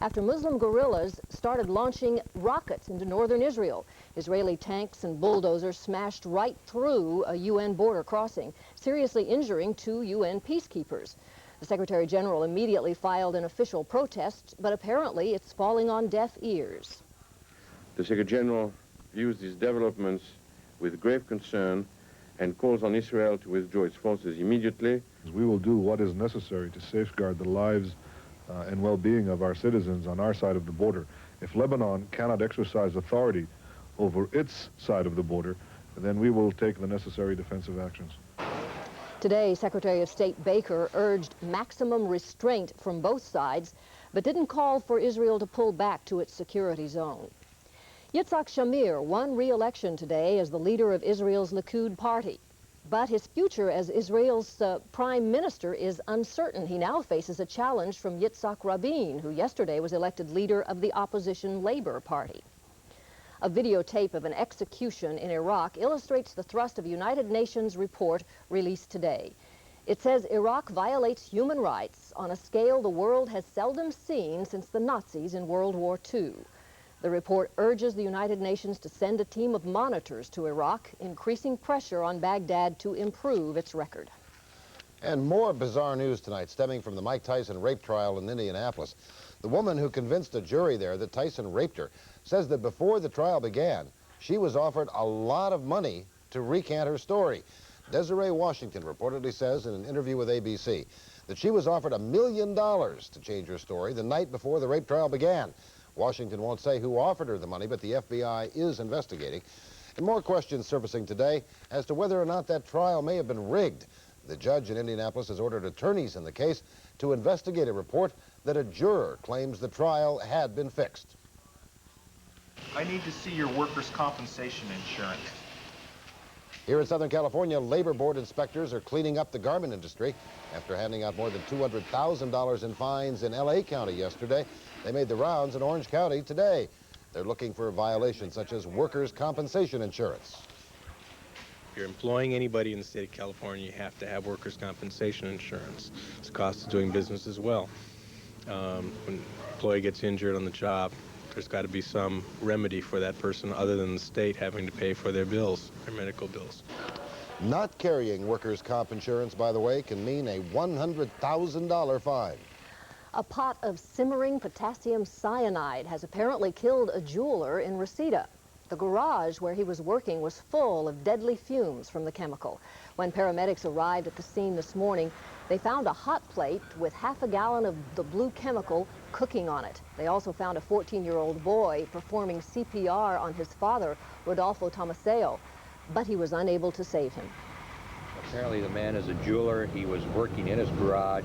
after Muslim guerrillas started launching rockets into northern Israel. Israeli tanks and bulldozers smashed right through a UN border crossing, seriously injuring 2 UN peacekeepers. The Secretary General immediately filed an official protest, but apparently it's falling on deaf ears. The Secretary General views these developments with grave concern and calls on Israel to withdraw its forces immediately. We will do what is necessary to safeguard the lives and well-being of our citizens on our side of the border. If Lebanon cannot exercise authority over its side of the border, then we will take the necessary defensive actions. Today, Secretary of State Baker urged maximum restraint from both sides, but didn't call for Israel to pull back to its security zone. Yitzhak Shamir won re-election today as the leader of Israel's Likud party. But his future as Israel's prime minister is uncertain. He now faces a challenge from Yitzhak Rabin, who yesterday was elected leader of the opposition Labor Party. A videotape of an execution in Iraq illustrates the thrust of a United Nations report released today. It says Iraq violates human rights on a scale the world has seldom seen since the Nazis in World War II. The report urges the United Nations to send a team of monitors to Iraq, increasing pressure on Baghdad to improve its record. And more bizarre news tonight stemming from the Mike Tyson rape trial in Indianapolis. The woman who convinced a jury there that Tyson raped her says that before the trial began, she was offered a lot of money to recant her story. Desiree Washington reportedly says in an interview with ABC that she was offered $1 million to change her story the night before the rape trial began. Washington won't say who offered her the money, but the FBI is investigating. And more questions surfacing today as to whether or not that trial may have been rigged. The judge in Indianapolis has ordered attorneys in the case to investigate a report that a juror claims the trial had been fixed. I need to see your workers' compensation insurance. Here in Southern California, Labor Board inspectors are cleaning up the garment industry after handing out more than $200,000 in fines in L.A. County yesterday. They made the rounds in Orange County today. They're looking for violations such as workers' compensation insurance. If you're employing anybody in the state of California, you have to have workers' compensation insurance. It's a cost of doing business as well. When an employee gets injured on the job, there's got to be some remedy for that person other than the state having to pay for their bills, their medical bills. Not carrying workers' comp insurance, by the way, can mean a $100,000 fine. A pot of simmering potassium cyanide has apparently killed a jeweler in Reseda. The garage where he was working was full of deadly fumes from the chemical. When paramedics arrived at the scene this morning, they found a hot plate with half a gallon of the blue chemical cooking on it. They also found a 14-year-old boy performing CPR on his father, Rodolfo Tomaseo, but he was unable to save him. Apparently the man is a jeweler. He was working in his garage.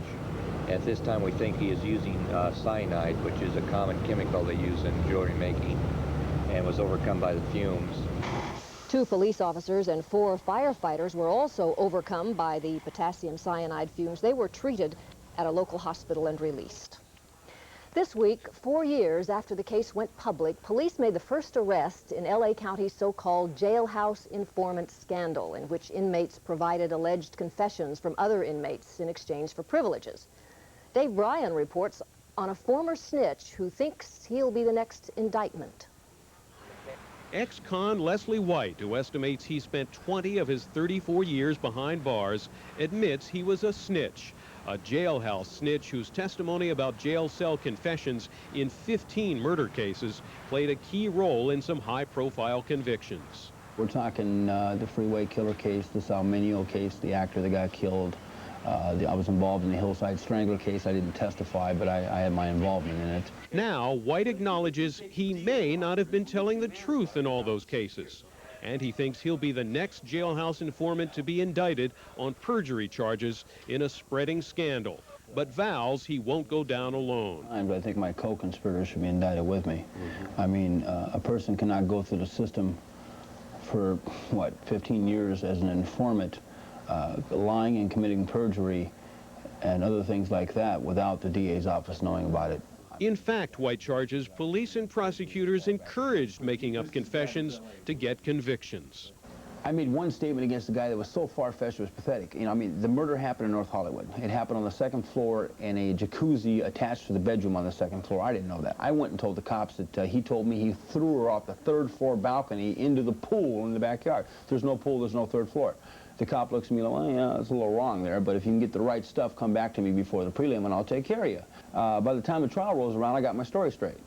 At this time we think he is using cyanide, which is a common chemical they use in jewelry making, and was overcome by the fumes. 2 police officers and 4 firefighters were also overcome by the potassium cyanide fumes. They were treated at a local hospital and released. This week, 4 years after the case went public, police made the first arrest in L.A. County's so-called Jailhouse informant scandal, in which inmates provided alleged confessions from other inmates in exchange for privileges. Dave Bryan reports on a former snitch who thinks he'll be the next indictment. Ex-con Leslie White, who estimates he spent 20 of his 34 years behind bars, admits he was a snitch. A jailhouse snitch whose testimony about jail cell confessions in 15 murder cases played a key role in some high-profile convictions. We're talking the Freeway Killer case, the Salminio case, the actor that got killed. I was involved in the Hillside Strangler case. I didn't testify, but I had my involvement in it. Now, White acknowledges he may not have been telling the truth in all those cases. And he thinks he'll be the next jailhouse informant to be indicted on perjury charges in a spreading scandal, but vows he won't go down alone. I think my co-conspirators should be indicted with me. I mean, a person cannot go through the system for, what, 15 years as an informant, lying and committing perjury and other things like that without the DA's office knowing about it. In fact, White charges police and prosecutors encouraged making up confessions to get convictions. I made one statement against the guy that was so far-fetched it was pathetic. You know, I mean, the murder happened in North Hollywood. It happened on the 2nd floor in a jacuzzi attached to the bedroom on the 2nd floor. I didn't know that. I went and told the cops that he told me he threw her off the 3rd floor balcony into the pool in the backyard. There's no pool, there's no 3rd floor. The cop looks at me like, well, yeah, it's a little wrong there, but if you can get the right stuff, come back to me before the prelim and I'll take care of you. By the time the trial rolls around, I got my story straight.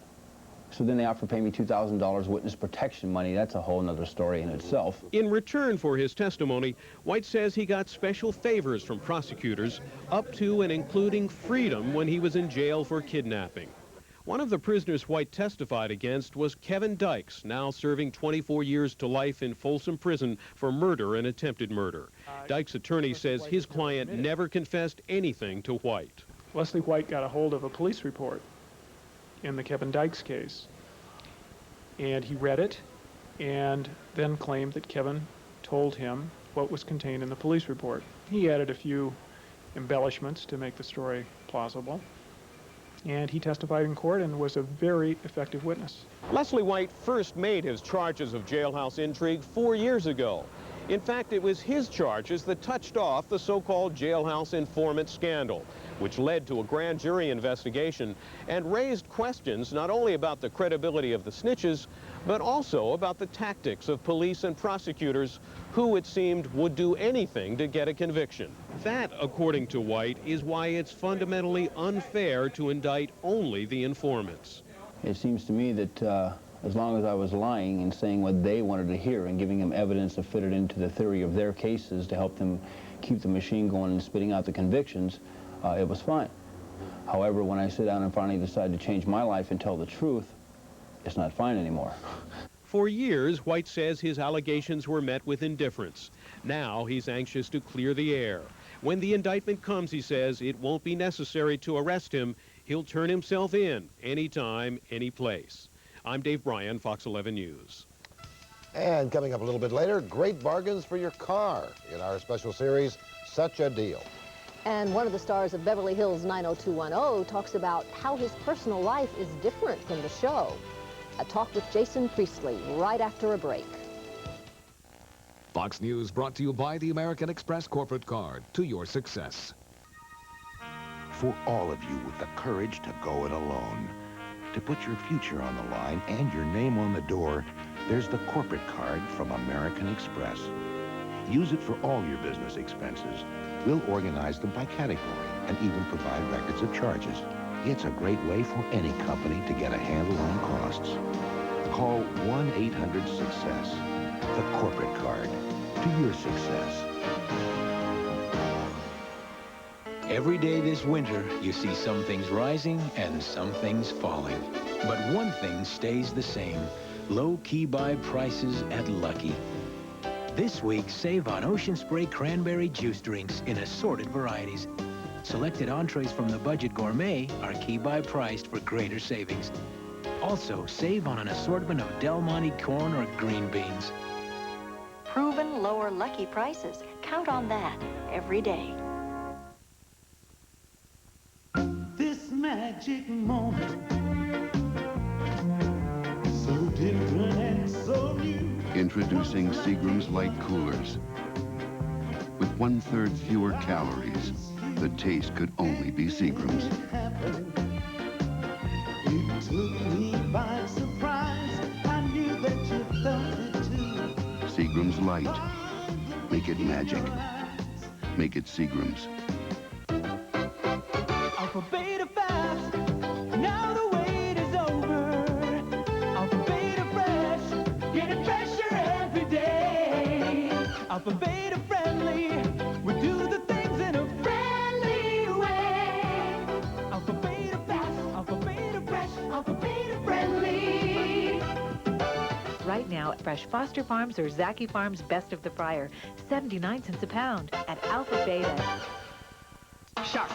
So then they offer to pay me $2,000 witness protection money. That's a whole other story in itself. In return for his testimony, White says he got special favors from prosecutors, up to and including freedom when he was in jail for kidnapping. One of the prisoners White testified against was Kevin Dykes, now serving 24 years to life in Folsom Prison for murder and attempted murder. Dykes' attorney says his client never confessed anything to White. Leslie White got a hold of a police report in the Kevin Dykes case, and he read it and then claimed that Kevin told him what was contained in the police report. He added a few embellishments to make the story plausible, and he testified in court and was a very effective witness. Leslie White first made his charges of jailhouse intrigue 4 years ago. In fact, it was his charges that touched off the so-called jailhouse informant scandal, which led to a grand jury investigation and raised questions not only about the credibility of the snitches, but also about the tactics of police and prosecutors who, it seemed, would do anything to get a conviction. That, according to White, is why it's fundamentally unfair to indict only the informants. It seems to me that as long as I was lying and saying what they wanted to hear and giving them evidence that fitted into the theory of their cases to help them keep the machine going and spitting out the convictions, it was fine. However, when I sit down and finally decide to change my life and tell the truth, it's not fine anymore. For years, White says his allegations were met with indifference. Now he's anxious to clear the air. When the indictment comes, he says, it won't be necessary to arrest him. He'll turn himself in anytime, any place. I'm Dave Bryan, Fox 11 News. And coming up a little bit later, great bargains for your car in our special series, Such a Deal. And one of the stars of Beverly Hills 90210 talks about how his personal life is different from the show. A talk with Jason Priestley right after a break. Fox News brought to you by the American Express corporate card. To your success. For all of you with the courage to go it alone, to put your future on the line and your name on the door, there's the corporate card from American Express. Use it for all your business expenses. We'll organize them by category and even provide records of charges. It's a great way for any company to get a handle on costs. Call 1-800-SUCCESS. The corporate card. To your success. Every day this winter, you see some things rising and some things falling. But one thing stays the same. Low key buy prices at Lucky. This week, save on Ocean Spray Cranberry Juice Drinks in assorted varieties. Selected entrees from the Budget Gourmet are key buy priced for greater savings. Also, save on an assortment of Del Monte corn or green beans. Proven lower Lucky prices. Count on that every day. This magic moment, so different and so new. Introducing Seagram's Light Coolers. With 1/3 fewer calories, the taste could only be Seagram's. It took me by surprise. I knew that you felt it too. Seagram's Light. Make it magic. Make it Seagram's. Alpha Beta Fast, now the wait is over. Alpha Beta Fresh, getting fresher every day. Alpha Beta Friendly, we do the things in a friendly way. Alpha Beta Fast, Alpha Beta Fresh, Alpha Beta Friendly. Right now, fresh Foster Farms or Zaki Farms Best of the Fryer, 79 cents a pound at Alpha Beta. Sharp.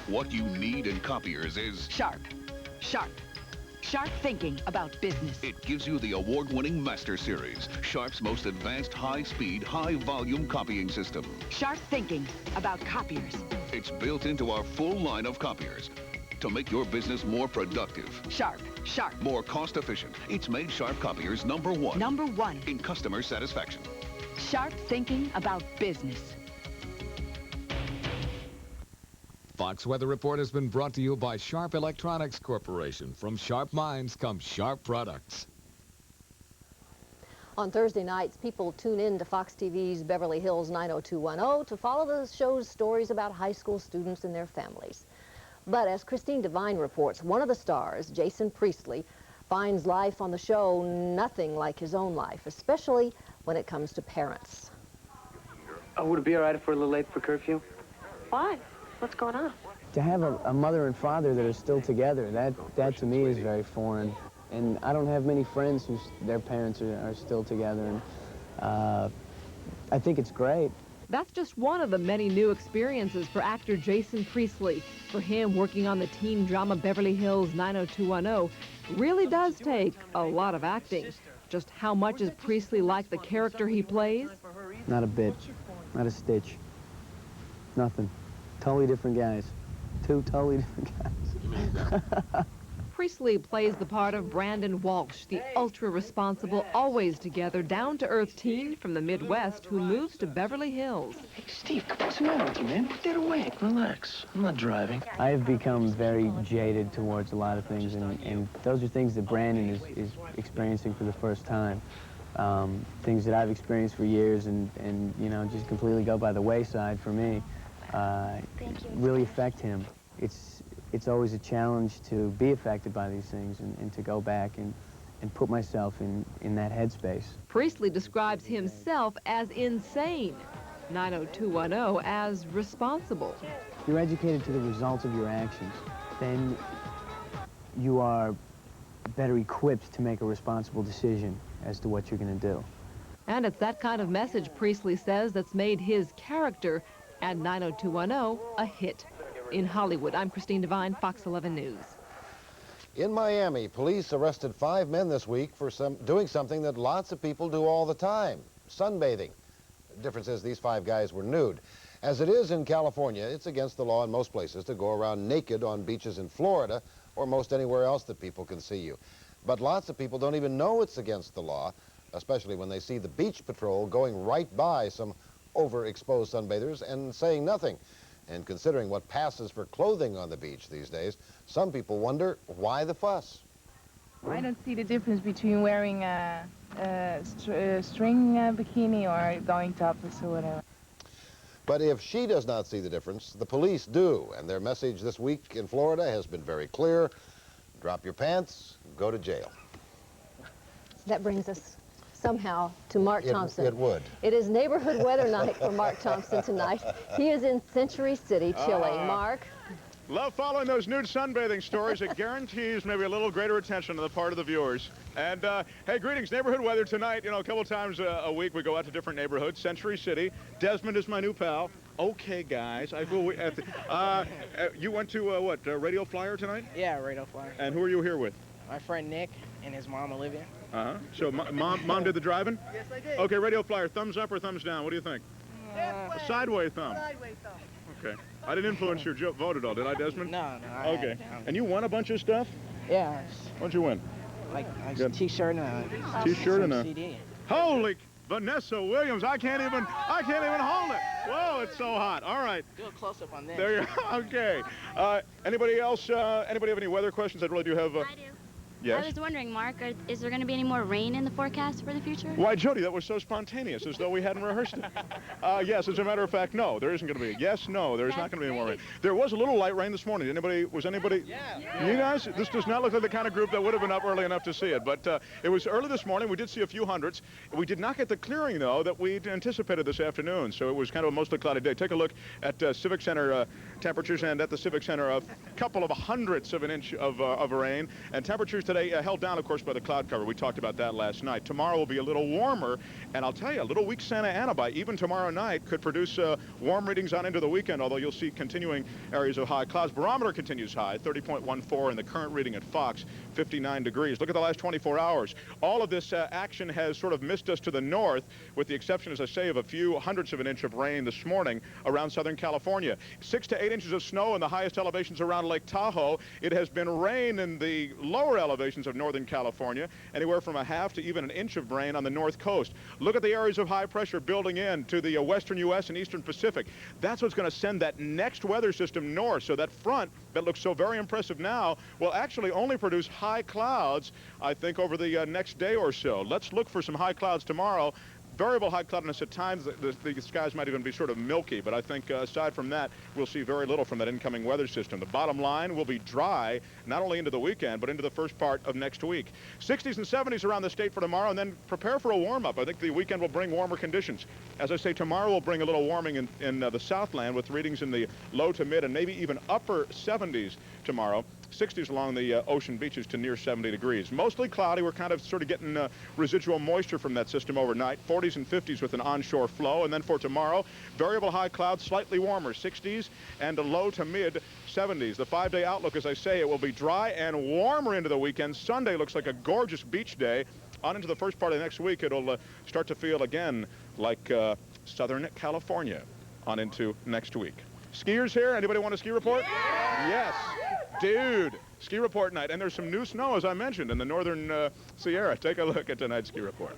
What you need in copiers is Sharp. Sharp. Sharp thinking about business. It gives you the award-winning Master Series, Sharp's most advanced high-speed, high-volume copying system. Sharp thinking about copiers. It's built into our full line of copiers to make your business more productive. Sharp. Sharp. More cost-efficient. It's made Sharp copiers #1. #1. In customer satisfaction. Sharp thinking about business. Fox Weather Report has been brought to you by Sharp Electronics Corporation. From sharp minds come sharp products. On Thursday nights, people tune in to Fox TV's Beverly Hills 90210 to follow the show's stories about high school students and their families. But as Christine Devine reports, one of the stars, Jason Priestley, finds life on the show nothing like his own life, especially when it comes to parents. Oh, would it be all right if we're a little late for curfew? Why? What's going on? To have a mother and father that are still together, that to me is very foreign. And I don't have many friends whose their parents are still together, and I think it's great. That's just one of the many new experiences for actor Jason Priestley. For him, working on the teen drama Beverly Hills 90210 really does take a lot of acting. Just how much is Priestley like the character he plays? Not a bit, not a stitch, nothing. Totally different guys. Two totally different guys. Priestley plays the part of Brandon Walsh, the ultra-responsible, always-together, down-to-earth teen from the Midwest who moves to Beverly Hills. Hey, Steve, what's the matter with you, man? Put that away. Relax. I'm not driving. I have become very jaded towards a lot of things, and those are things that Brandon is experiencing for the first time. Things that I've experienced for years and you know, just completely go by the wayside for me, really affect him. It's always a challenge to be affected by these things and to go back and put myself in that headspace. Priestley describes himself as insane, 90210 as responsible. You're educated to the results of your actions. Then you are better equipped to make a responsible decision as to what you're going to do. And it's that kind of message, Priestley says, that's made his character and 90210 a hit. In Hollywood, I'm Christine Devine, Fox 11 News. In Miami, police arrested 5 men this week for doing something that lots of people do all the time, sunbathing. The difference is these 5 guys were nude. As it is in California, it's against the law in most places to go around naked on beaches in Florida or most anywhere else that people can see you. But lots of people don't even know it's against the law, especially when they see the beach patrol going right by some overexposed sunbathers and saying nothing. And considering what passes for clothing on the beach these days, some people wonder, why the fuss? I don't see the difference between wearing a string bikini or going topless or whatever. But if she does not see the difference, the police do. And their message this week in Florida has been very clear. Drop your pants, go to jail. That brings us somehow to Mark Thompson. It would. It is neighborhood weather night for Mark Thompson tonight. He is in Century City, Chile. Mark? Love following those nude sunbathing stories. It guarantees maybe a little greater attention on the part of the viewers. And, hey, greetings. Neighborhood weather tonight. You know, a couple times a week we go out to different neighborhoods. Century City. Desmond is my new pal. Okay, guys. You went to, what, Radio Flyer tonight? Yeah, Radio Flyer. And who are you here with? My friend Nick and his mom, Olivia. Uh-huh. So mom did the driving? Yes, I did. Okay, Radio Flyer, thumbs up or thumbs down? What do you think? A sideway thumb. Sideway thumb. Okay. I didn't influence your vote at all, did I, Desmond? No. Okay. And you won a bunch of stuff? Yeah. What'd you win? Like a T-shirt and a T-shirt and a CD. Holy Vanessa Williams! I can't even hold it. Whoa, it's so hot. All right. Do a close-up on this. There you go. Okay. Anybody else? Anybody have any weather questions? I really do have. I do. Yes? I was wondering, Mark, is there going to be any more rain in the forecast for the future? Why, Jody, that was so spontaneous, as though we hadn't rehearsed it. Yes, as a matter of fact, no, there isn't going to be. Yes, no, there's not going to be any more rain. There was a little light rain this morning. Was anybody? Yeah. You guys, this does not look like the kind of group that would have been up early enough to see it. But it was early this morning. We did see a few hundreds. We did not get the clearing, though, that we'd anticipated this afternoon. So it was kind of a mostly cloudy day. Take a look at Civic Center temperatures, and at the Civic Center, a couple of hundredths of an inch of rain. And temperatures today held down, of course, by the cloud cover. We talked about that last night. Tomorrow will be a little warmer, and I'll tell you, a little weak Santa Ana by even tomorrow night could produce warm readings on into the weekend, although you'll see continuing areas of high clouds. Barometer continues high, 30.14, and the current reading at Fox, 59 degrees. Look at the last 24 hours. All of this action has sort of missed us to the north, with the exception, as I say, of a few hundredths of an inch of rain this morning around Southern California. 6 to 8 inches of snow in the highest elevations around Lake Tahoe. It has been rain in the lower elevations elevations of Northern California, anywhere from a half to even an inch of rain on the north coast. Look at the areas of high pressure building in to the western U.S. and eastern Pacific. That's what's going to send that next weather system north. So that front that looks so very impressive now will actually only produce high clouds, I think, over the next day or so. Let's look for some high clouds tomorrow. Variable high cloudiness at times. The skies might even be sort of milky, but I think aside from that, we'll see very little from that incoming weather system. The bottom line will be dry, not only into the weekend, but into the first part of next week. 60s and 70s around the state for tomorrow, and then prepare for a warm-up. I think the weekend will bring warmer conditions. As I say, tomorrow will bring a little warming in the Southland with readings in the low to mid and maybe even upper 70s tomorrow. 60s along the ocean beaches to near 70 degrees. Mostly cloudy. We're kind of sort of getting residual moisture from that system overnight. 40s and 50s with an onshore flow. And then for tomorrow, variable high clouds, slightly warmer, 60s and a low to mid 70s. The 5-day outlook, as I say, it will be dry and warmer into the weekend. Sunday looks like a gorgeous beach day. On into the first part of next week, it'll start to feel again like Southern California on into next week. Skiers here? Anybody want a ski report? Yeah! Yes. Dude, ski report night. And there's some new snow, as I mentioned, in the northern Sierra. Take a look at tonight's ski report.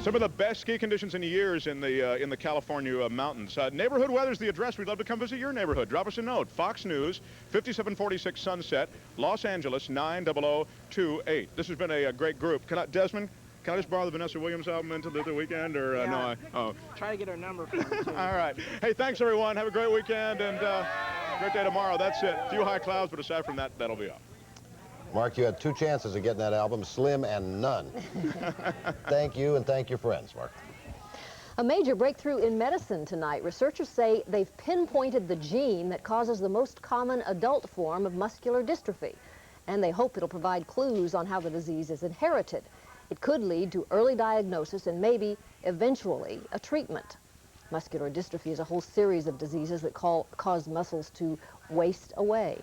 Some of the best ski conditions in years in the California mountains. Neighborhood weather's the address. We'd love to come visit your neighborhood. Drop us a note. Fox News, 5746 Sunset, Los Angeles, 90028. This has been a great group. Desmond, can I just borrow the Vanessa Williams album into the weekend? Or yeah. No? Try to get her number for me, too. All right. Hey, thanks, everyone. Have a great weekend and great day tomorrow. That's it. A few high clouds, but aside from that, that'll be all. Mark, you had 2 chances of getting that album, slim and none. Thank you, and thank your friends, Mark. A major breakthrough in medicine tonight. Researchers say they've pinpointed the gene that causes the most common adult form of muscular dystrophy, and they hope it'll provide clues on how the disease is inherited. It could lead to early diagnosis and maybe, eventually, a treatment. Muscular dystrophy is a whole series of diseases that cause muscles to waste away.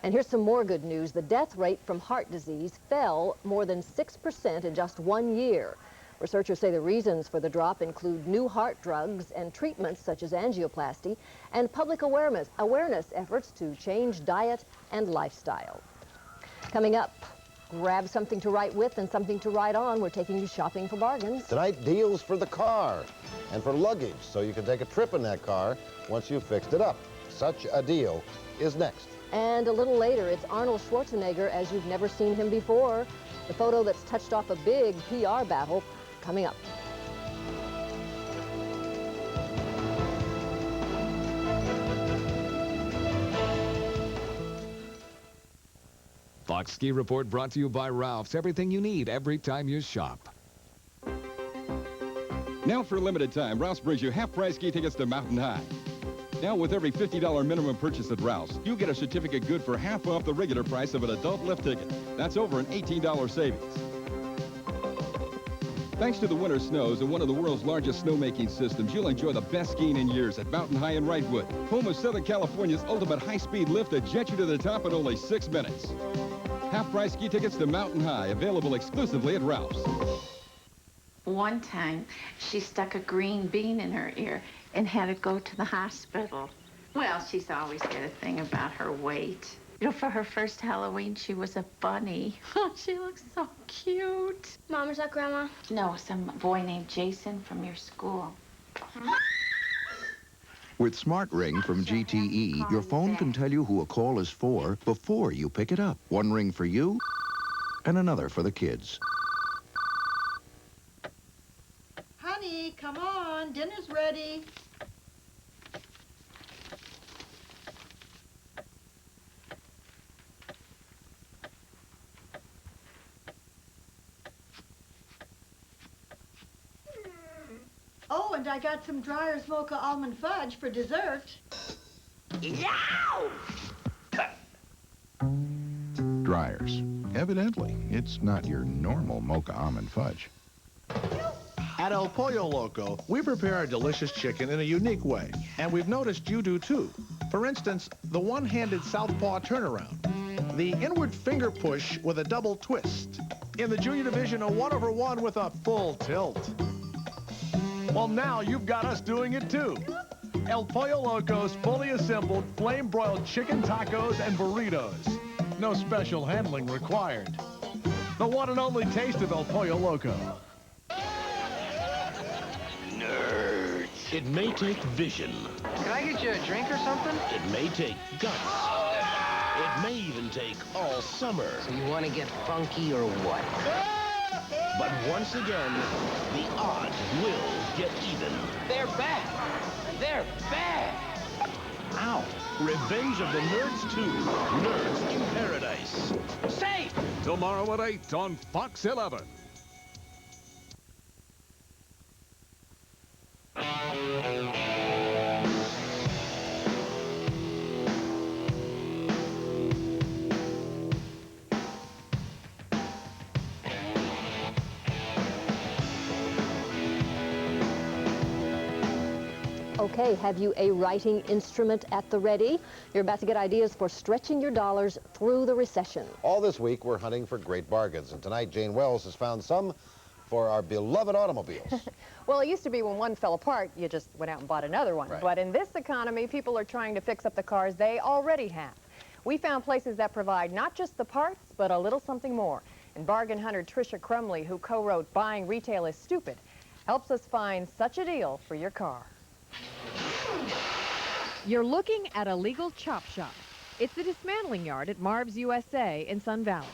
And here's some more good news. The death rate from heart disease fell more than 6% in just 1 year. Researchers say the reasons for the drop include new heart drugs and treatments such as angioplasty and public awareness efforts to change diet and lifestyle. Coming up, grab something to write with and something to write on. We're taking you shopping for bargains. Tonight, deals for the car and for luggage, so you can take a trip in that car once you've fixed it up. Such a deal is next. And a little later, it's Arnold Schwarzenegger as you've never seen him before. The photo that's touched off a big PR battle coming up. Fox Ski Report brought to you by Ralph's. Everything you need every time you shop. Now for a limited time, Ralph's brings you half-price ski tickets to Mountain High. Now, with every $50 minimum purchase at Ralph's, you get a certificate good for half off the regular price of an adult lift ticket. That's over an $18 savings. Thanks to the winter snows and one of the world's largest snowmaking systems, you'll enjoy the best skiing in years at Mountain High in Wrightwood, home of Southern California's ultimate high-speed lift that jets you to the top in only 6 minutes. Half-price ski tickets to Mountain High, available exclusively at Ralph's. One time, she stuck a green bean in her ear and had to go to the hospital. Well, she's always got a thing about her weight. You know, for her first Halloween, she was a bunny. Oh, she looks so cute. Mom, is that Grandma? No, some boy named Jason from your school. With Smart Ring from GTE, your phone can tell you who a call is for before you pick it up. One ring for you and another for the kids. Honey, come on, dinner's ready. Oh, and I got some Dreyer's Mocha Almond Fudge for dessert. Yow! Dreyer's. Evidently, it's not your normal mocha almond fudge. At El Pollo Loco, we prepare our delicious chicken in a unique way, and we've noticed you do too. For instance, the one-handed southpaw turnaround, the inward finger push with a double twist. In the junior division, a 1/1 with a full tilt. Well, now you've got us doing it too. El Pollo Loco's fully assembled flame-broiled chicken tacos and burritos. No special handling required. The one and only taste of El Pollo Loco. Nerds. It may take vision. Can I get you a drink or something? It may take guts. It may even take all summer. So you want to get funky or what? But once again, the odds will get even. They're back. They're back. Ow. Revenge of the Nerds 2. Nerds in Paradise. Safe! Tomorrow at 8 on Fox 11. Okay, have you a writing instrument at the ready? You're about to get ideas for stretching your dollars through the recession. All this week, we're hunting for great bargains, and tonight Jane Wells has found some for our beloved automobiles. Well, it used to be when one fell apart, you just went out and bought another one. Right. But in this economy, people are trying to fix up the cars they already have. We found places that provide not just the parts, but a little something more. And bargain hunter Tricia Crumley, who co-wrote Buying Retail is Stupid, helps us find such a deal for your car. You're looking at a legal chop shop. It's the dismantling yard at Marv's USA in Sun Valley.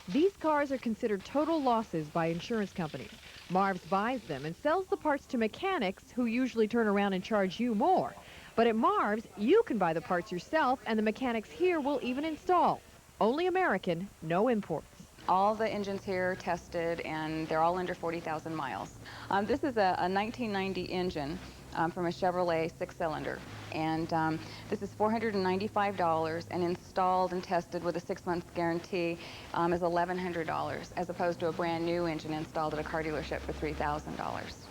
These cars are considered total losses by insurance companies. Marv's buys them and sells the parts to mechanics who usually turn around and charge you more. But at Marv's, you can buy the parts yourself, and the mechanics here will even install. Only American, no imports. All the engines here are tested, and they're all under 40,000 miles. This is a 1990 engine from a Chevrolet 6-cylinder. And this is $495, and installed and tested with a 6-month guarantee is $1,100, as opposed to a brand new engine installed at a car dealership for $3,000.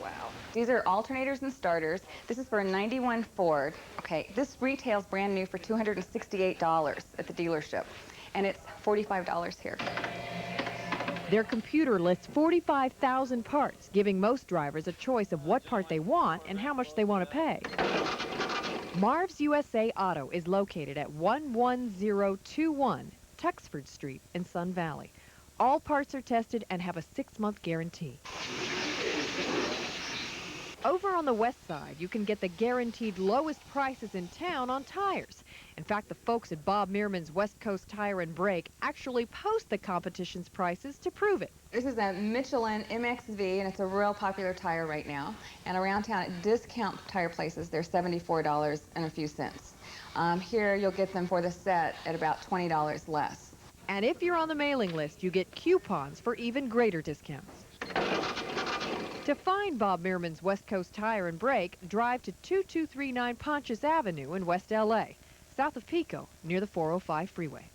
Wow. These are alternators and starters. This is for a 91 Ford. Okay, this retails brand new for $268 at the dealership, and it's $45 here. Their computer lists 45,000 parts, giving most drivers a choice of what part they want and how much they want to pay. Marv's USA Auto is located at 11021 Tuxford Street in Sun Valley. All parts are tested and have a 6-month guarantee. Over on the west side, you can get the guaranteed lowest prices in town on tires. In fact, the folks at Bob Meerman's West Coast Tire and Brake actually post the competition's prices to prove it. This is a Michelin MXV, and it's a real popular tire right now. And around town at discount tire places, they're $74 and a few cents. Here, you'll get them for the set at about $20 less. And if you're on the mailing list, you get coupons for even greater discounts. To find Bob Meerman's West Coast Tire and Brake, drive to 2239 Pontius Avenue in West L.A., south of Pico, near the 405 freeway.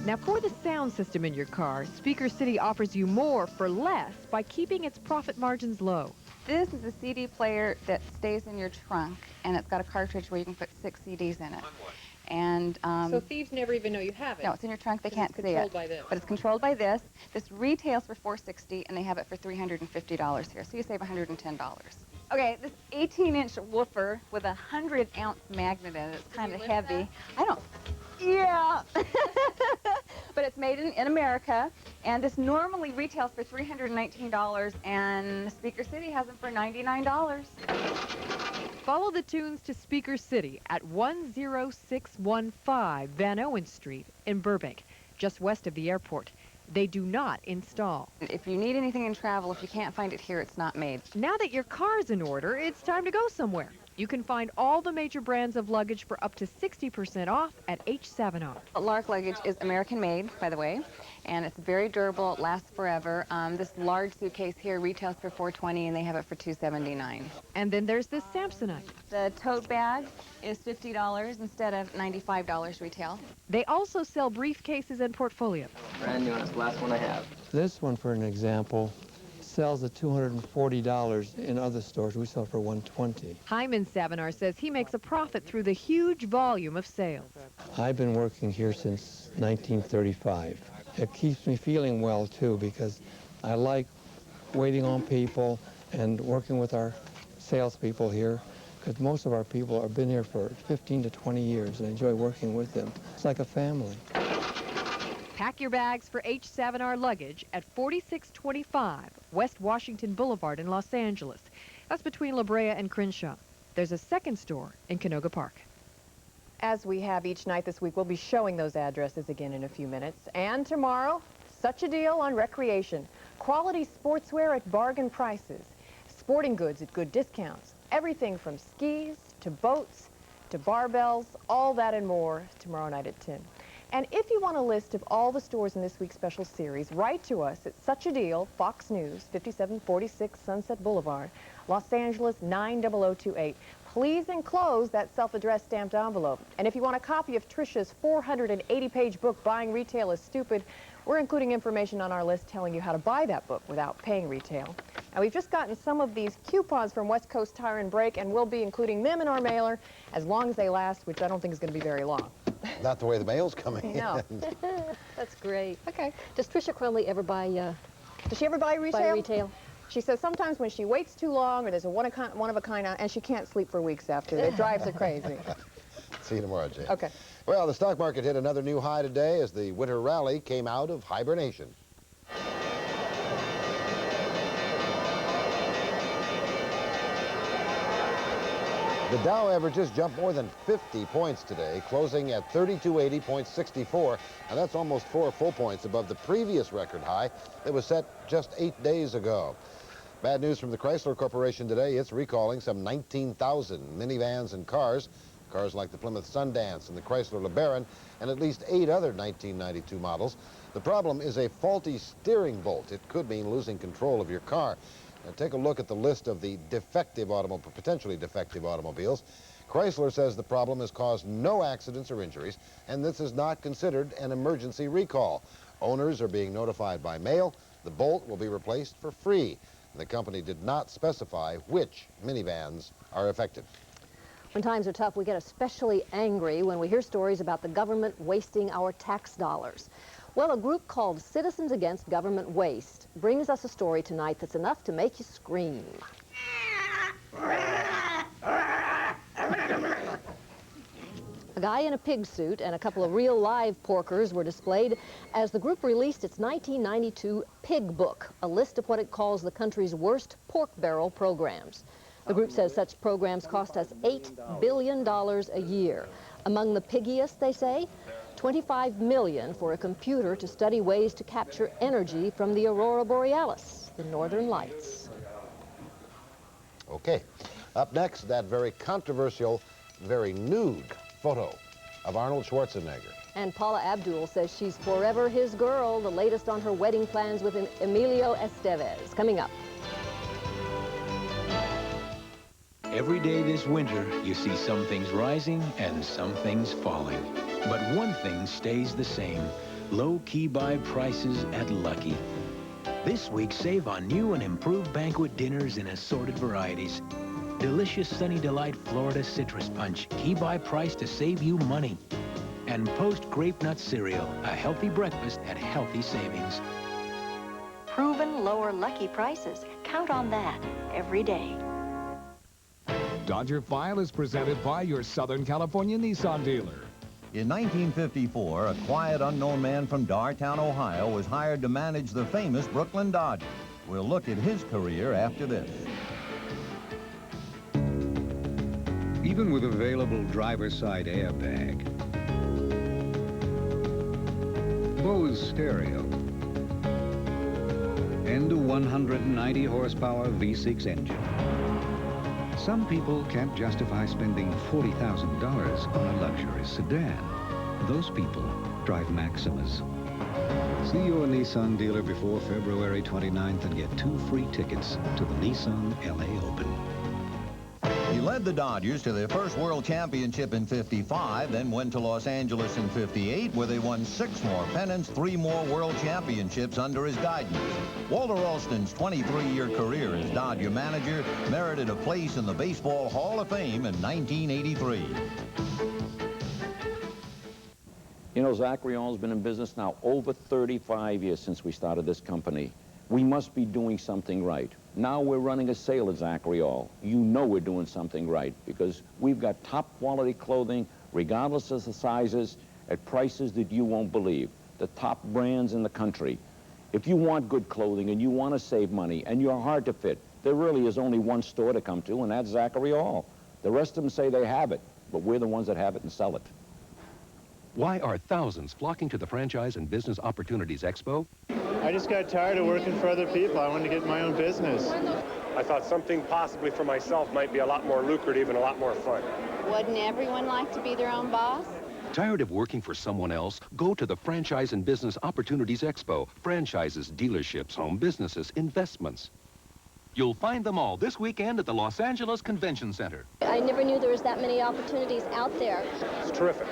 Now, for the sound system in your car, Speaker City offers you more for less by keeping its profit margins low. This is a CD player that stays in your trunk, and it's got a cartridge where you can put 6 CDs in it. And So thieves never even know you have it? No, it's in your trunk. They can't see it. It's controlled by this. But it's controlled by this. This retails for $460, and they have it for $350 here. So you save $110. Okay, this 18-inch woofer with a 100-ounce magnet in it. It's kind of heavy. I don't. Yeah. But it's made in America, and this normally retails for $319, and Speaker City has them for $99. Follow the tunes to Speaker City at 10615 Van Owen Street in Burbank, just west of the airport. They do not install. If you need anything in travel, if you can't find it here, it's not made. Now that your car's in order, it's time to go somewhere. You can find all the major brands of luggage for up to 60% off at H7R. Lark luggage is American made, by the way, and it's very durable. It lasts forever. This large suitcase here retails for $420, and they have it for $279. And then there's this Samsonite. The tote bag is $50 instead of $95 retail. They also sell briefcases and portfolios. Brand new, it's the last one I have. This one, for an example, sells at $240. In other stores, we sell for $120. Hyman Savinar says he makes a profit through the huge volume of sales. I've been working here since 1935. It keeps me feeling well, too, because I like waiting on people and working with our salespeople here, because most of our people have been here for 15 to 20 years, and I enjoy working with them. It's like a family. Pack your bags for H7R luggage at 4625 West Washington Boulevard in Los Angeles. That's between La Brea and Crenshaw. There's a second store in Canoga Park. As we have each night this week, we'll be showing those addresses again in a few minutes. And tomorrow, such a deal on recreation. Quality sportswear at bargain prices. Sporting goods at good discounts. Everything from skis to boats to barbells, all that and more tomorrow night at 10. And if you want a list of all the stores in this week's special series, write to us at Such a Deal, Fox News, 5746 Sunset Boulevard, Los Angeles 90028. Please enclose that self-addressed stamped envelope. And if you want a copy of Tricia's 480-page book, Buying Retail is Stupid, we're including information on our list telling you how to buy that book without paying retail. And we've just gotten some of these coupons from West Coast Tire and Brake, and we'll be including them in our mailer as long as they last, which I don't think is going to be very long. Not the way the mail's coming No. in. That's great. Okay. Does Tricia Crumley ever buy Does she ever buy retail? Buy retail? She says sometimes when she waits too long or there's a one-of-a-kind, and she can't sleep for weeks after. It drives her crazy. See you tomorrow, Jane. Okay. Well, the stock market hit another new high today as the winter rally came out of hibernation. The Dow averages jumped more than 50 points today, closing at 3280.64, and that's almost 4 full points above the previous record high that was set just 8 days ago. Bad news from the Chrysler Corporation today. It's recalling some 19,000 minivans and cars like the Plymouth Sundance and the Chrysler LeBaron, and at least 8 other 1992 models. The problem is a faulty steering bolt. It could mean losing control of your car. Now, take a look at the list of the potentially defective automobiles. Chrysler says the problem has caused no accidents or injuries, and this is not considered an emergency recall. Owners are being notified by mail. The bolt will be replaced for free. The company did not specify which minivans are affected. When times are tough, we get especially angry when we hear stories about the government wasting our tax dollars. Well, a group called Citizens Against Government Waste brings us a story tonight that's enough to make you scream. A guy in a pig suit and a couple of real live porkers were displayed as the group released its 1992 Pig Book, a list of what it calls the country's worst pork barrel programs. The group says such programs cost us $8 billion a year. Among the piggiest, they say, $25 million for a computer to study ways to capture energy from the aurora borealis, the northern lights. Okay, up next, that very controversial, very nude photo of Arnold Schwarzenegger. And Paula Abdul says she's forever his girl, the latest on her wedding plans with Emilio Estevez. Coming up. Every day this winter, you see some things rising and some things falling. But one thing stays the same, low-key buy prices at Lucky. This week, save on new and improved banquet dinners in assorted varieties. Delicious Sunny Delight Florida Citrus Punch, key buy price to save you money. And Post Grape Nut Cereal, a healthy breakfast at healthy savings. Proven lower Lucky prices. Count on that every day. Dodger File is presented by your Southern California Nissan dealer. In 1954, a quiet, unknown man from Dartown, Ohio, was hired to manage the famous Brooklyn Dodgers. We'll look at his career after this. Even with available driver's side airbag, Bose stereo, and a 190 horsepower V6 engine, Some people can't justify spending $40,000 on a luxurious sedan. Those people drive Maximas. See your Nissan dealer before February 29th and get 2 free tickets to the Nissan LA Open. He led the Dodgers to their first World Championship in '55, then went to Los Angeles in '58, where they won 6 more pennants, 3 more World Championships under his guidance. Walter Alston's 23-year career as Dodger manager merited a place in the Baseball Hall of Fame in 1983. You know, Zachrion's been in business now over 35 years since we started this company. We must be doing something right. Now we're running a sale at Zachriol. You know we're doing something right because we've got top quality clothing, regardless of the sizes, at prices that you won't believe. The top brands in the country. If you want good clothing and you want to save money and you're hard to fit, there really is only one store to come to, and that's Zachriol. The rest of them say they have it, but we're the ones that have it and sell it. Why are thousands flocking to the Franchise and Business Opportunities Expo? I just got tired of working for other people. I wanted to get my own business. I thought something possibly for myself might be a lot more lucrative and a lot more fun. Wouldn't everyone like to be their own boss? Tired of working for someone else? Go to the Franchise and Business Opportunities Expo. Franchises, dealerships, home businesses, investments. You'll find them all this weekend at the Los Angeles Convention Center. I never knew there was that many opportunities out there. It's terrific.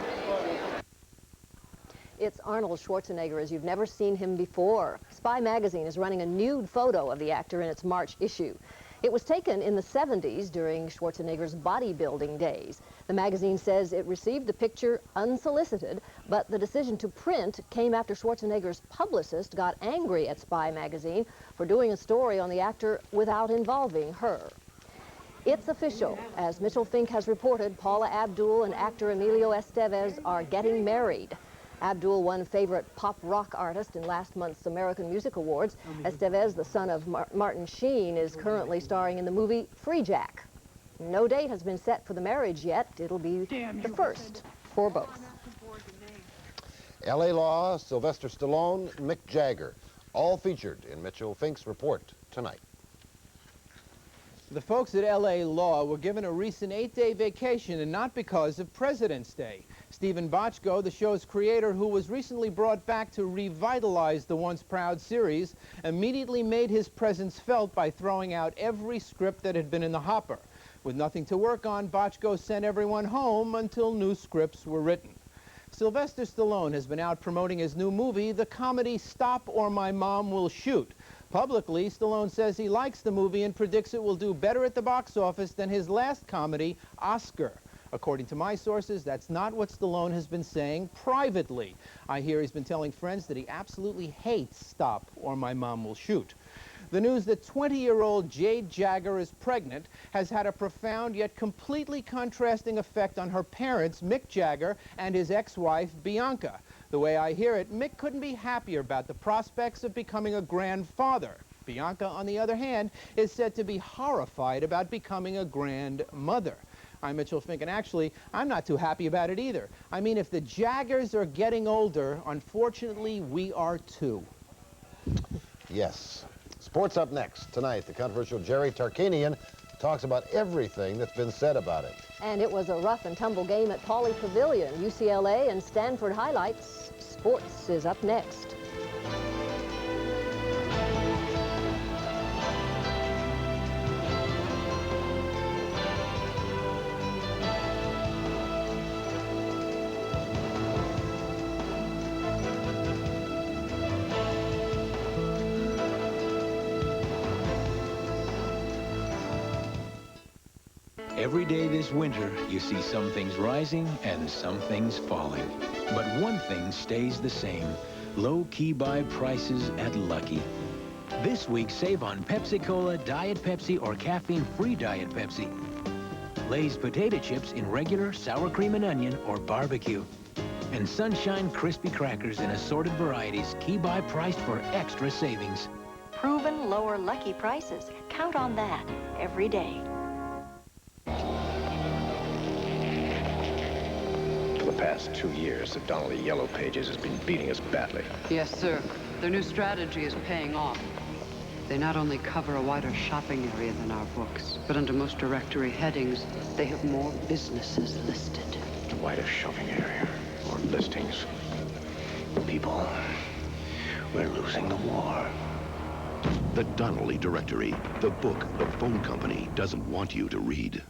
It's Arnold Schwarzenegger as you've never seen him before. Spy magazine is running a nude photo of the actor in its March issue. It was taken in the 70s during Schwarzenegger's bodybuilding days. The magazine says it received the picture unsolicited, but the decision to print came after Schwarzenegger's publicist got angry at Spy magazine for doing a story on the actor without involving her. It's official. As Mitchell Fink has reported, Paula Abdul and actor Emilio Estevez are getting married. Abdul won favorite pop rock artist in last month's American Music Awards. Estevez, the son of Martin Sheen, is currently starring in the movie Free Jack. No date has been set for the marriage yet. It'll be the first for both. L.A. Law, Sylvester Stallone, Mick Jagger, all featured in Mitchell Fink's report tonight. The folks at L.A. Law were given a recent 8-day vacation, and not because of President's Day. Stephen Bochco, the show's creator, who was recently brought back to revitalize the once proud series, immediately made his presence felt by throwing out every script that had been in the hopper. With nothing to work on, Bochco sent everyone home until new scripts were written. Sylvester Stallone has been out promoting his new movie, the comedy Stop or My Mom Will Shoot. Publicly, Stallone says he likes the movie and predicts it will do better at the box office than his last comedy, Oscar. According to my sources, that's not what Stallone has been saying privately. I hear he's been telling friends that he absolutely hates Stop or My Mom Will Shoot. The news that 20-year-old Jade Jagger is pregnant has had a profound yet completely contrasting effect on her parents, Mick Jagger, and his ex-wife, Bianca. The way I hear it, Mick couldn't be happier about the prospects of becoming a grandfather. Bianca, on the other hand, is said to be horrified about becoming a grandmother. I'm Mitchell Fink, and actually, I'm not too happy about it either. I mean, if the Jaggers are getting older, unfortunately, we are too. Yes. Sports up next. Tonight, the controversial Jerry Tarkanian talks about everything that's been said about it. And it was a rough and tumble game at Pauley Pavilion. UCLA and Stanford highlights. Sports is up next. Every day this winter, you see some things rising and some things falling. But one thing stays the same. Low-key buy prices at Lucky. This week, save on Pepsi-Cola, Diet Pepsi, or caffeine-free Diet Pepsi. Lay's potato chips in regular, sour cream and onion, or barbecue. And Sunshine Crispy Crackers in assorted varieties. Key buy priced for extra savings. Proven lower Lucky prices. Count on that every day. For the past 2 years, the Donnelly Yellow Pages has been beating us badly. Yes, sir. Their new strategy is paying off. They not only cover a wider shopping area than our books, but under most directory headings, they have more businesses listed. A wider shopping area, more listings. People, we're losing the war. The Donnelly Directory, the book the phone company doesn't want you to read.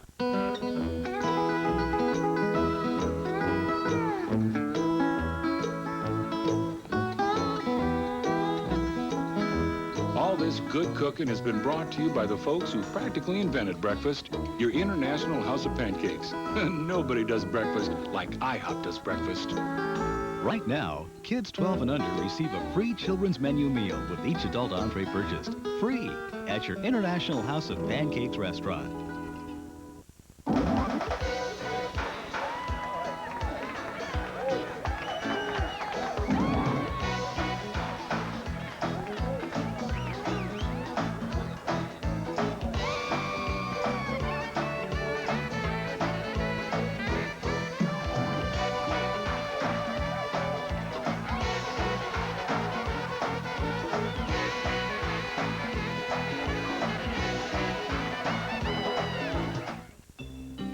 All this good cooking has been brought to you by the folks who practically invented breakfast, your International House of Pancakes. Nobody does breakfast like IHOP does breakfast. Right now, kids 12 and under receive a free children's menu meal with each adult entree purchased. Free at your International House of Pancakes restaurant.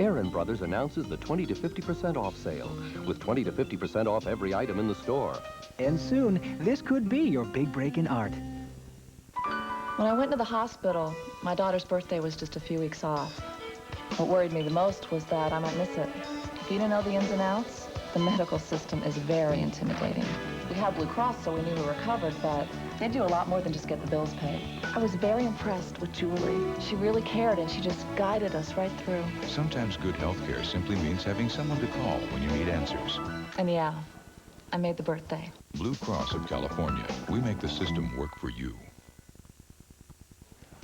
Aaron Brothers announces the 20 to 50% off sale, with 20 to 50% off every item in the store. And soon, this could be your big break in art. When I went to the hospital, my daughter's birthday was just a few weeks off. What worried me the most was that I might miss it. If you didn't know the ins and outs, the medical system is very intimidating. We had Blue Cross, so we knew we were covered, but they do a lot more than just get the bills paid. I was very impressed with Julie. She really cared, and she just guided us right through. Sometimes good health care simply means having someone to call when you need answers. And yeah, I made the birthday. Blue Cross of California. We make the system work for you.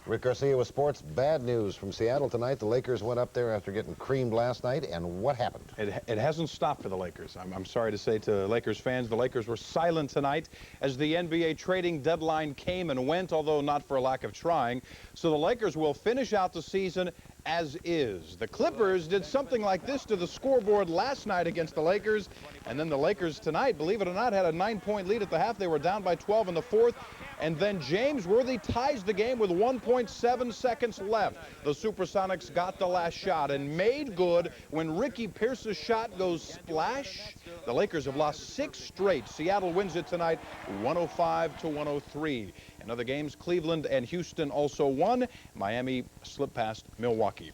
Rick Garcia with sports. Bad news from Seattle tonight. The Lakers went up there after getting creamed last night, and what happened? It hasn't stopped for the Lakers. I'm sorry to say to Lakers fans, the Lakers were silent tonight as the NBA trading deadline came and went, although not for a lack of trying. So the Lakers will finish out the season as is. The Clippers did something like this to the scoreboard last night against the Lakers, and then the Lakers tonight, believe it or not, had a 9-point lead at the half. They were down by 12 in the fourth. And then James Worthy ties the game with 1.7 seconds left. The Supersonics got the last shot and made good when Ricky Pierce's shot goes splash. The Lakers have lost 6 straight. Seattle wins it tonight 105-103. In other games, Cleveland and Houston also won. Miami slipped past Milwaukee.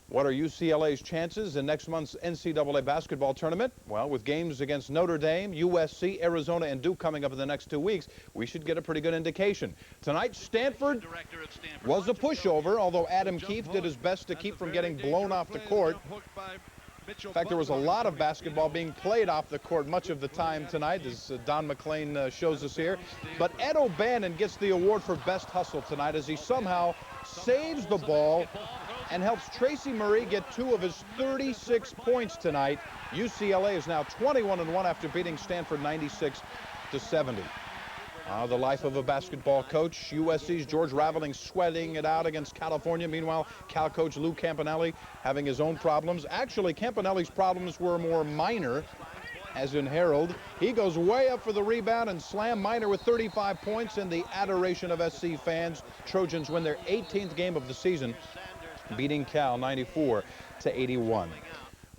What are UCLA's chances in next month's NCAA basketball tournament? Well, with games against Notre Dame, USC, Arizona, and Duke coming up in the next 2 weeks, we should get a pretty good indication. Tonight, Stanford was a pushover, although Adam Keefe did his best to keep from getting blown off the court. In fact, there was a lot of basketball being played off the court much of the time tonight, as Don McClain shows us here. But Ed O'Bannon gets the award for best hustle tonight as he somehow saves the ball and helps Tracy Murray get 2 of his 36 points tonight. UCLA is now 21-1 after beating Stanford 96-70. The life of a basketball coach. USC's George Raveling sweating it out against California. Meanwhile, Cal coach Lou Campanelli having his own problems. Actually, Campanelli's problems were more minor, as in Harold. He goes way up for the rebound and slam Minor with 35 points in the adoration of SC fans. Trojans win their 18th game of the season, beating Cal 94-81.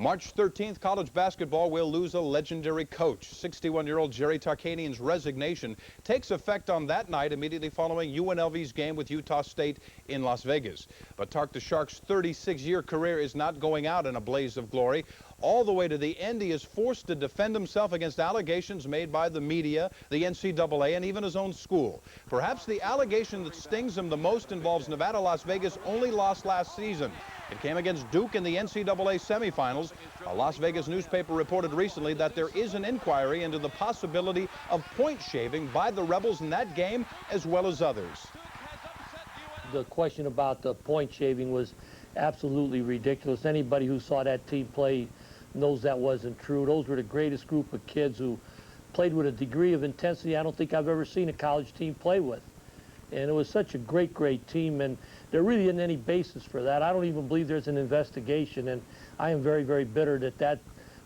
March 13th, college basketball will lose a legendary coach. 61-year-old Jerry Tarkanian's resignation takes effect on that night immediately following UNLV's game with Utah State in Las Vegas. But Tark the Shark's 36-year career is not going out in a blaze of glory. All the way to the end, he is forced to defend himself against allegations made by the media, the NCAA, and even his own school. Perhaps the allegation that stings him the most involves Nevada-Las Vegas' only loss last season. It came against Duke in the NCAA semifinals. A Las Vegas newspaper reported recently that there is an inquiry into the possibility of point shaving by the Rebels in that game, as well as others. The question about the point shaving was absolutely ridiculous. Anybody who saw that team play knows that wasn't true. Those were the greatest group of kids who played with a degree of intensity I don't think I've ever seen a college team play with. And it was such a great, great team, and there really isn't any basis for that. I don't even believe there's an investigation, and I am very, very bitter that that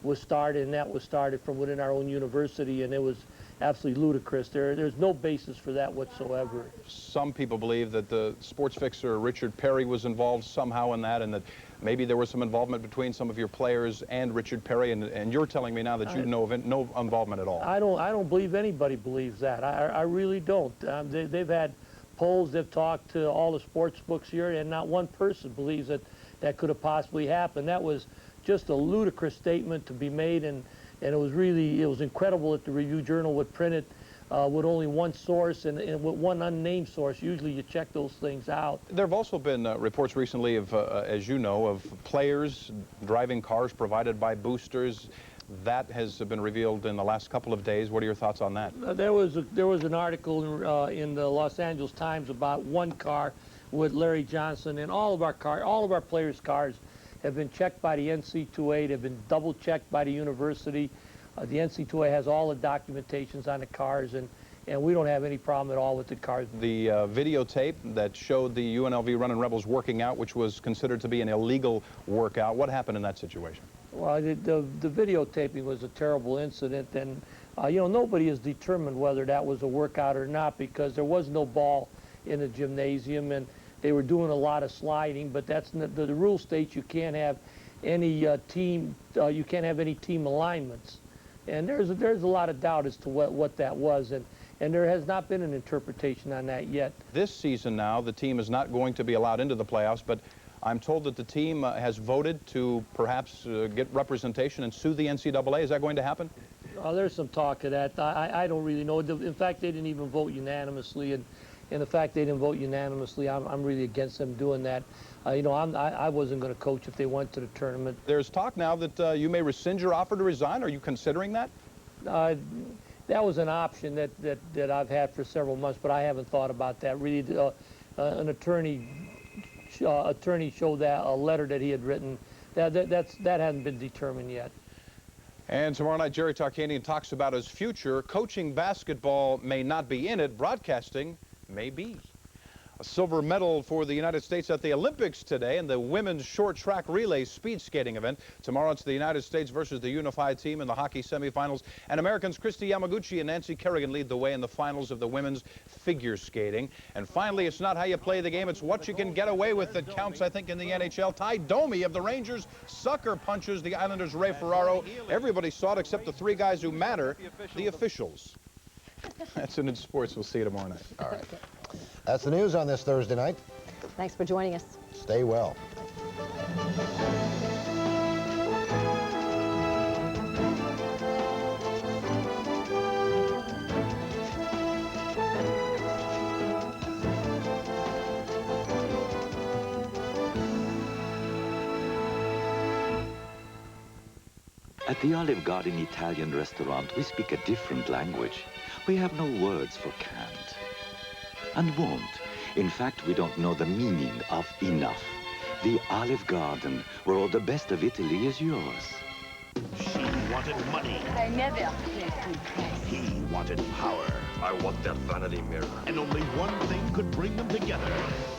was started, and that was started from within our own university, and it was absolutely ludicrous. There's no basis for that whatsoever. Some people believe that the sports fixer Richard Perry was involved somehow in that, and that maybe there was some involvement between some of your players and Richard Perry, and you're telling me now that you know of no involvement at all. I don't believe anybody believes that. I really don't. They've had polls, they've talked to all the sports books here, and not one person believes that that could have possibly happened. That was just a ludicrous statement to be made, and it was incredible that the Review Journal would print it with only one source and with one unnamed source. Usually you check those things out. There have also been reports recently of, as you know, of players driving cars provided by boosters. That has been revealed in the last couple of days. What are your thoughts on that? There was an article in the Los Angeles Times about one car with Larry Johnson, and all of our players' cars have been checked by the NC2A. They've been double checked by the university. The NC2A has all the documentations on the cars, and we don't have any problem at all with the cars. The videotape that showed the UNLV Runnin' Rebels working out, which was considered to be an illegal workout, what happened in that situation? Well, the videotaping was a terrible incident, and you know, nobody has determined whether that was a workout or not, because there was no ball in the gymnasium, and they were doing a lot of sliding. But that's the rule states you can't have any team alignments, and there's a lot of doubt as to what that was, and there has not been an interpretation on that yet. This season now, the team is not going to be allowed into the playoffs, but I'm told that the team has voted to perhaps get representation and sue the NCAA. Is that going to happen? There's some talk of that. I don't really know. In fact, they didn't even vote unanimously, and the fact they didn't vote unanimously, I'm really against them doing that. You know, I wasn't going to coach if they went to the tournament. There's talk now that you may rescind your offer to resign. Are you considering that? That was an option that I've had for several months, but I haven't thought about that. Really, an attorney showed that a letter that he had written. That hasn't been determined yet. And tomorrow night, Jerry Tarkanian talks about his future. Coaching basketball may not be in it. Broadcasting may be. A silver medal for the United States at the Olympics today in the women's short track relay speed skating event. Tomorrow it's the United States versus the unified team in the hockey semifinals. And Americans Christy Yamaguchi and Nancy Kerrigan lead the way in the finals of the women's figure skating. And finally, it's not how you play the game, it's what you can get away with that counts, I think, in the NHL. Ty Domi of the Rangers sucker punches the Islanders' Ray Ferraro. Everybody saw it except the three guys who matter, the officials. That's it in sports. We'll see you tomorrow night. All right. That's the news on this Thursday night. Thanks for joining us. Stay well. At the Olive Garden Italian restaurant, we speak a different language. We have no words for can't and won't. In fact, we don't know the meaning of enough. The Olive Garden, where all the best of Italy is yours. She wanted money. I never played good price. He wanted power. I want that vanity mirror. And only one thing could bring them together.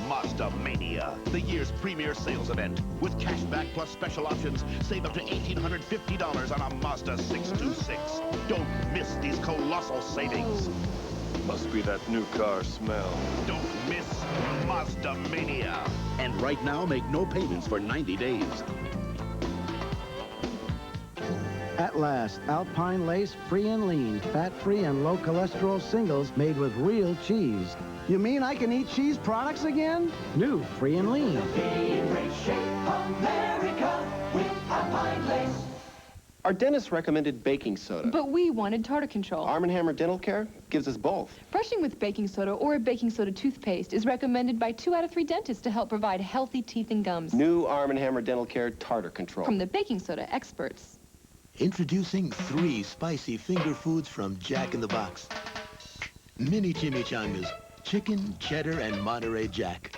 Mazda Mania, the year's premier sales event. With cashback plus special options, save up to $1,850 on a Mazda 626. Don't miss these colossal savings. Must be that new car smell. Don't miss Mazda Mania. And right now, make no payments for 90 days. At last, Alpine Lace Free and Lean, fat-free and low cholesterol singles made with real cheese. You mean I can eat cheese products again? New Free and Lean. America with Alpine Lace. Our dentist recommended baking soda. But we wanted tartar control. Arm & Hammer Dental Care gives us both. Brushing with baking soda or a baking soda toothpaste is recommended by 2 out of 3 dentists to help provide healthy teeth and gums. New Arm & Hammer Dental Care Tartar Control. From the baking soda experts. Introducing 3 spicy finger foods from Jack in the Box. Mini chimichangas, chicken, cheddar, and Monterey Jack.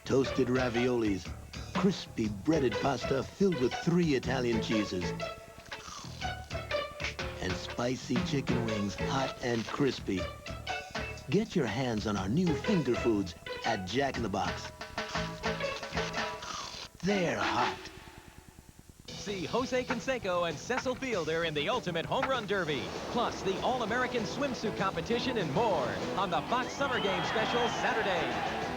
Toasted raviolis, crispy breaded pasta filled with 3 Italian cheeses. And spicy chicken wings, hot and crispy. Get your hands on our new finger foods at Jack in the Box. They're hot. see Jose Canseco and Cecil Fielder in the Ultimate Home Run Derby, plus the All-American Swimsuit Competition and more on the Fox Summer Game Special Saturday.